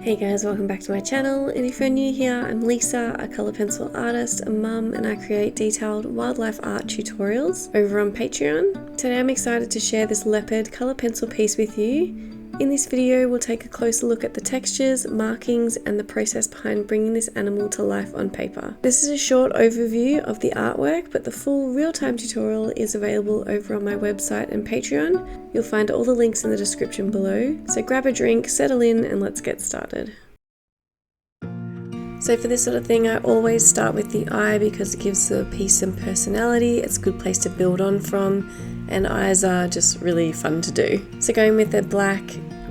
Hey guys, welcome back to my channel, and if you're new here, I'm Lisa, a colour pencil artist, a mum, and I create detailed wildlife art tutorials over on Patreon. Today I'm excited to share this leopard colour pencil piece with you. In this video we'll take a closer look at the textures, markings, and the process behind bringing this animal to life on paper. This is a short overview of the artwork, but the full real-time tutorial is available over on my website and Patreon. You'll find all the links in the description below, so grab a drink, settle in, and let's get started. So for this sort of thing, I always start with the eye because it gives the piece some personality. It's a good place to build on from, and eyes are just really fun to do. So going with a black,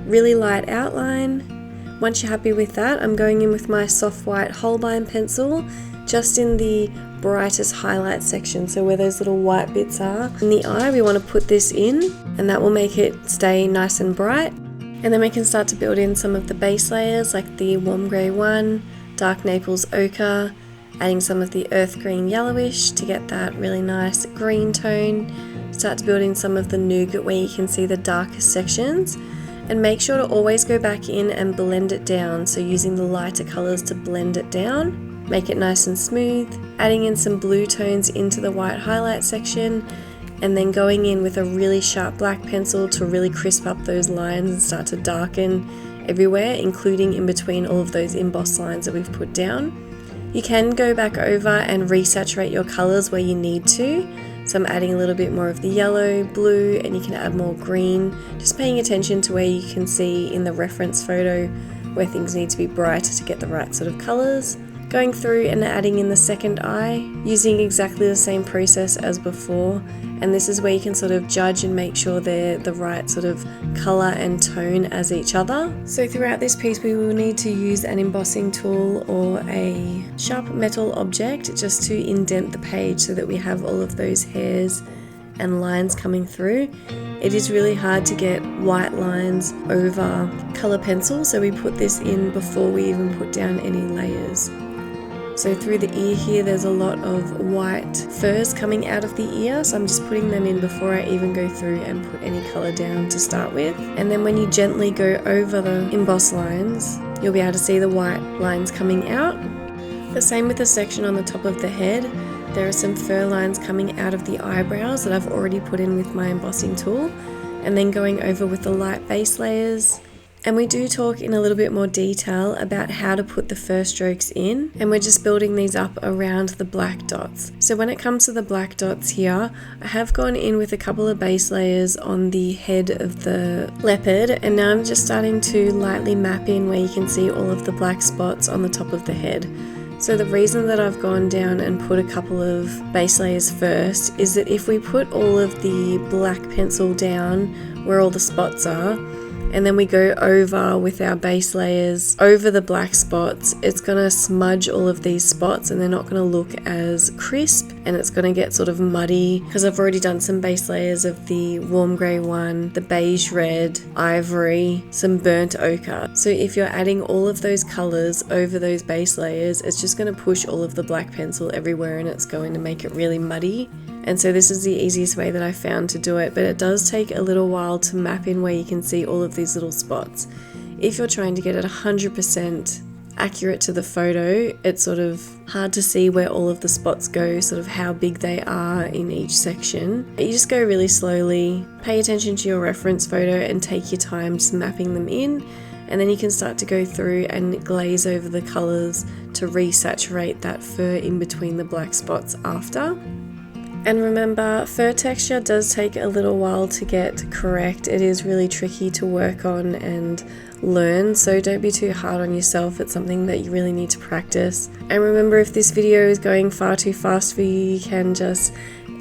really light outline. Once you're happy with that, I'm going in with my soft white Holbein pencil, just in the brightest highlight section, so where those little white bits are. In the eye, we want to put this in, and that will make it stay nice and bright. And then we can start to build in some of the base layers, like the warm grey one, dark Naples ochre, adding some of the earth green yellowish to get that really nice green tone. Start to build in some of the nougat where you can see the darkest sections, and make sure to always go back in and blend it down, so using the lighter colours to blend it down, make it nice and smooth, adding in some blue tones into the white highlight section, and then going in with a really sharp black pencil to really crisp up those lines and start to darken everywhere, including in between all of those embossed lines that we've put down. You can go back over and resaturate your colours where you need to. So I'm adding a little bit more of the yellow, blue, and you can add more green, just paying attention to where you can see in the reference photo where things need to be brighter to get the right sort of colours. Going through and adding in the second eye, using exactly the same process as before, and this is where you can sort of judge and make sure they're the right sort of colour and tone as each other. So throughout this piece we will need to use an embossing tool or a sharp metal object just to indent the page so that we have all of those hairs and lines coming through. It is really hard to get white lines over colour pencil, so we put this in before we even put down any layers. So through the ear here there's a lot of white furs coming out of the ear, so I'm just putting them in before I even go through and put any colour down to start with. And then when you gently go over the embossed lines, you'll be able to see the white lines coming out. The same with the section on the top of the head. There are some fur lines coming out of the eyebrows that I've already put in with my embossing tool, and then going over with the light base layers. And we do talk in a little bit more detail about how to put the fur strokes in, and we're just building these up around the black dots. So when it comes to the black dots here, I have gone in with a couple of base layers on the head of the leopard, and now I'm just starting to lightly map in where you can see all of the black spots on the top of the head. So the reason that I've gone down and put a couple of base layers first is that if we put all of the black pencil down where all the spots are, and then we go over with our base layers over the black spots, it's going to smudge all of these spots and they're not going to look as crisp, and it's going to get sort of muddy because I've already done some base layers of the warm grey one, the beige red, ivory, some burnt ochre. So if you're adding all of those colours over those base layers, it's just going to push all of the black pencil everywhere and it's going to make it really muddy. And so this is the easiest way that I found to do it, but it does take a little while to map in where you can see all of these little spots. If you're trying to get it 100% accurate to the photo, it's sort of hard to see where all of the spots go, sort of how big they are in each section. But you just go really slowly, pay attention to your reference photo and take your time just mapping them in, and then you can start to go through and glaze over the colours to resaturate that fur in between the black spots after. And remember, fur texture does take a little while to get correct. It is really tricky to work on and learn, so don't be too hard on yourself. It's something that you really need to practice. And remember, if this video is going far too fast for you, you can just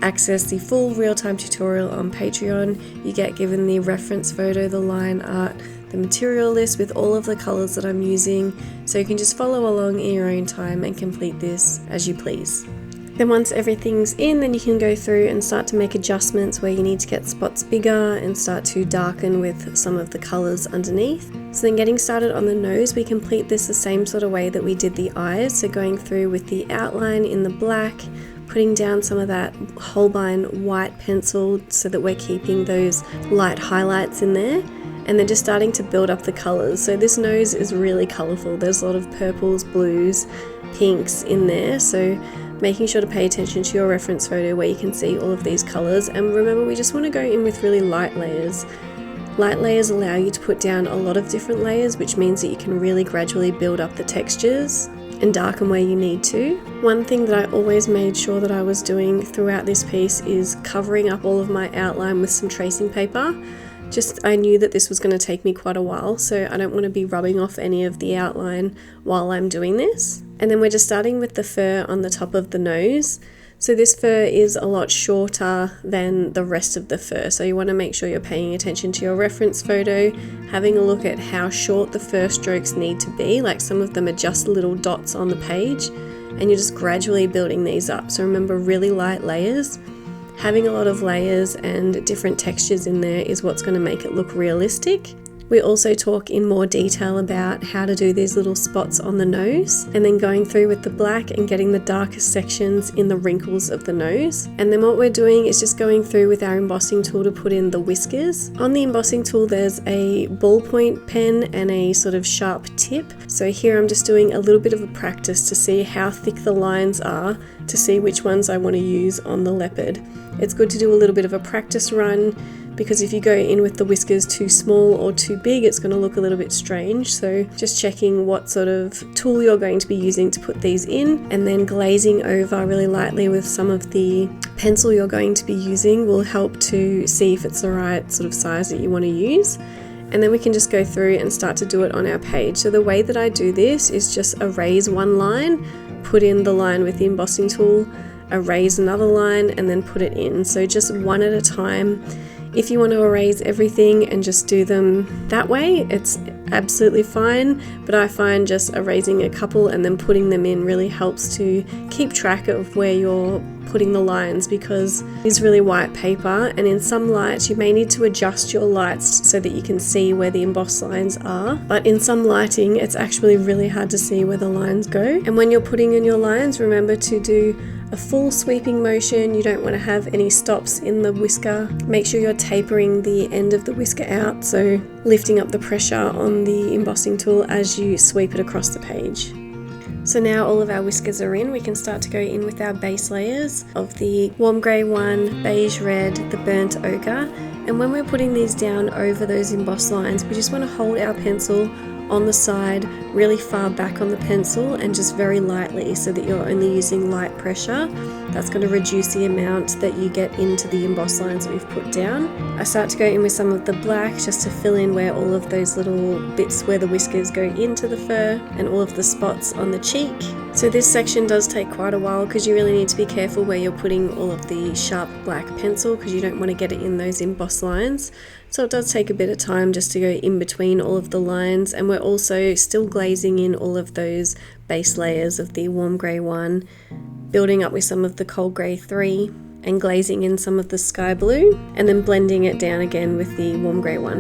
access the full real-time tutorial on Patreon. You get given the reference photo, the line art, the material list with all of the colours that I'm using, so you can just follow along in your own time and complete this as you please. Then once everything's in, then you can go through and start to make adjustments where you need to get spots bigger and start to darken with some of the colours underneath. So then getting started on the nose, we complete this the same sort of way that we did the eyes. So going through with the outline in the black, putting down some of that Holbein white pencil so that we're keeping those light highlights in there. and then just starting to build up the colours. So this nose is really colourful. There's a lot of purples, blues, pinks in there, so making sure to pay attention to your reference photo where you can see all of these colours. And remember, we just want to go in with really light layers. Light layers allow you to put down a lot of different layers, which means that you can really gradually build up the textures and darken where you need to. One thing that I always made sure that I was doing throughout this piece is covering up all of my outline with some tracing paper. I knew that this was going to take me quite a while, so I don't want to be rubbing off any of the outline while I'm doing this. And then we're just starting with the fur on the top of the nose. So this fur is a lot shorter than the rest of the fur, so you want to make sure you're paying attention to your reference photo, having a look at how short the fur strokes need to be. Like, some of them are just little dots on the page, and you're just gradually building these up. So remember, really light layers. Having a lot of layers and different textures in there is what's going to make it look realistic. We also talk in more detail about how to do these little spots on the nose, and then going through with the black and getting the darkest sections in the wrinkles of the nose. And then what we're doing is just going through with our embossing tool to put in the whiskers. On the embossing tool there's a ballpoint pen and a sort of sharp tip. So here I'm just doing a little bit of a practice to see how thick the lines are, to see which ones I want to use on the leopard. It's good to do a little bit of a practice run, because if you go in with the whiskers too small or too big, it's going to look a little bit strange. So just checking what sort of tool you're going to be using to put these in, and then glazing over really lightly with some of the pencil you're going to be using will help to see if it's the right sort of size that you want to use. And then we can just go through and start to do it on our page. So the way that I do this is just erase one line, put in the line with the embossing tool, erase another line, and then put it in. So just one at a time. If you want to erase everything and just do them that way, it's absolutely fine, but I find just erasing a couple and then putting them in really helps to keep track of where you're putting the lines, because it's really white paper, and in some lights you may need to adjust your lights so that you can see where the embossed lines are, but in some lighting it's actually really hard to see where the lines go. And when you're putting in your lines, remember to do a full sweeping motion. You don't want to have any stops in the whisker. Make sure you're tapering the end of the whisker out, so lifting up the pressure on the embossing tool as you sweep it across the page. So now all of our whiskers are in, we can start to go in with our base layers of the warm grey one, beige red, the burnt ochre. And when we're putting these down over those embossed lines, we just want to hold our pencil on the side, really far back on the pencil, and just very lightly, so that you're only using light pressure. That's going to reduce the amount that you get into the embossed lines that we've put down. I start to go in with some of the black just to fill in where all of those little bits where the whiskers go into the fur, and all of the spots on the cheek. So this section does take quite a while, because you really need to be careful where you're putting all of the sharp black pencil, because you don't want to get it in those embossed lines. So it does take a bit of time just to go in between all of the lines, and we're also still glazing in all of those base layers of the warm grey one, building up with some of the cold grey 3, and glazing in some of the sky blue, and then blending it down again with the warm grey one.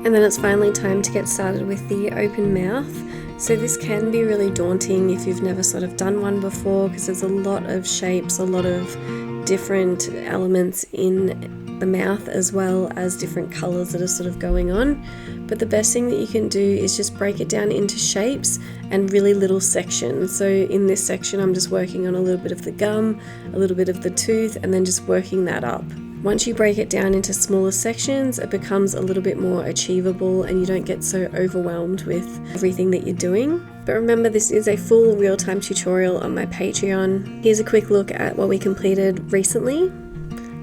And then it's finally time to get started with the open mouth. So this can be really daunting if you've never sort of done one before, because there's a lot of shapes, a lot of different elements in the mouth, as well as different colours that are sort of going on. But the best thing that you can do is just break it down into shapes and really little sections. So in this section I'm just working on a little bit of the gum, a little bit of the tooth, and then just working that up. Once you break it down into smaller sections, it becomes a little bit more achievable, and you don't get so overwhelmed with everything that you're doing. But remember, this is a full real-time tutorial on my Patreon. Here's a quick look at what we completed recently.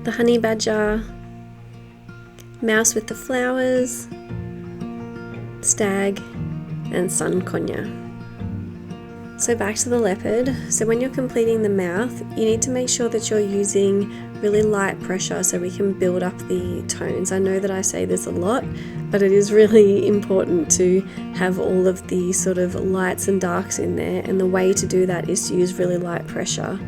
The honey badger, mouse with the flowers, stag, and sun conure. So back to the leopard. So when you're completing the mouth, you need to make sure that you're using really light pressure so we can build up the tones. I know that I say this a lot, but it is really important to have all of the sort of lights and darks in there, and the way to do that is to use really light pressure.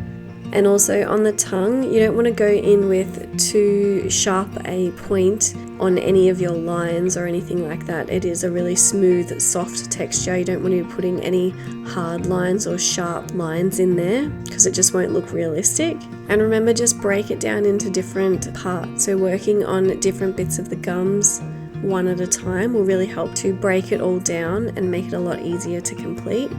And also on the tongue, you don't want to go in with too sharp a point on any of your lines or anything like that. It is a really smooth, soft texture. You don't want to be putting any hard lines or sharp lines in there, because it just won't look realistic. And remember, just break it down into different parts. So working on different bits of the gums, one at a time will really help to break it all down and make it a lot easier to complete.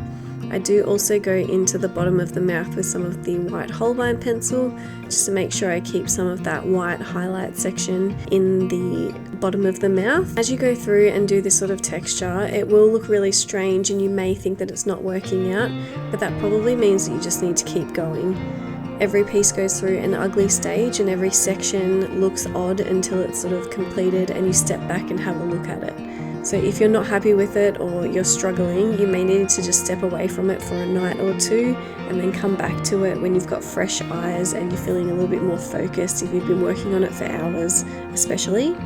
I do also go into the bottom of the mouth with some of the white Holbein pencil, just to make sure I keep some of that white highlight section in the bottom of the mouth. As you go through and do this sort of texture, it will look really strange and you may think that it's not working out, but that probably means that you just need to keep going. Every piece goes through an ugly stage and every section looks odd until it's sort of completed and you step back and have a look at it. So if you're not happy with it or you're struggling, you may need to just step away from it for a night or two and then come back to it when you've got fresh eyes and you're feeling a little bit more focused if you've been working on it for hours especially.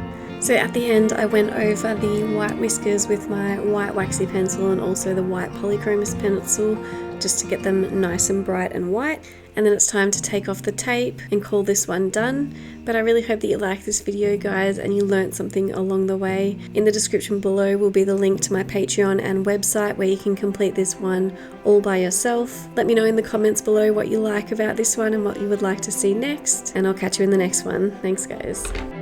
So at the end I went over the white whiskers with my white waxy pencil and also the white polychromos pencil just to get them nice and bright and white, and then it's time to take off the tape and call this one done. But I really hope that you liked this video, guys, and you learned something along the way. In the description below will be the link to my Patreon and website where you can complete this one all by yourself. Let me know in the comments below what you like about this one and what you would like to see next, and I'll catch you in the next one. Thanks, guys.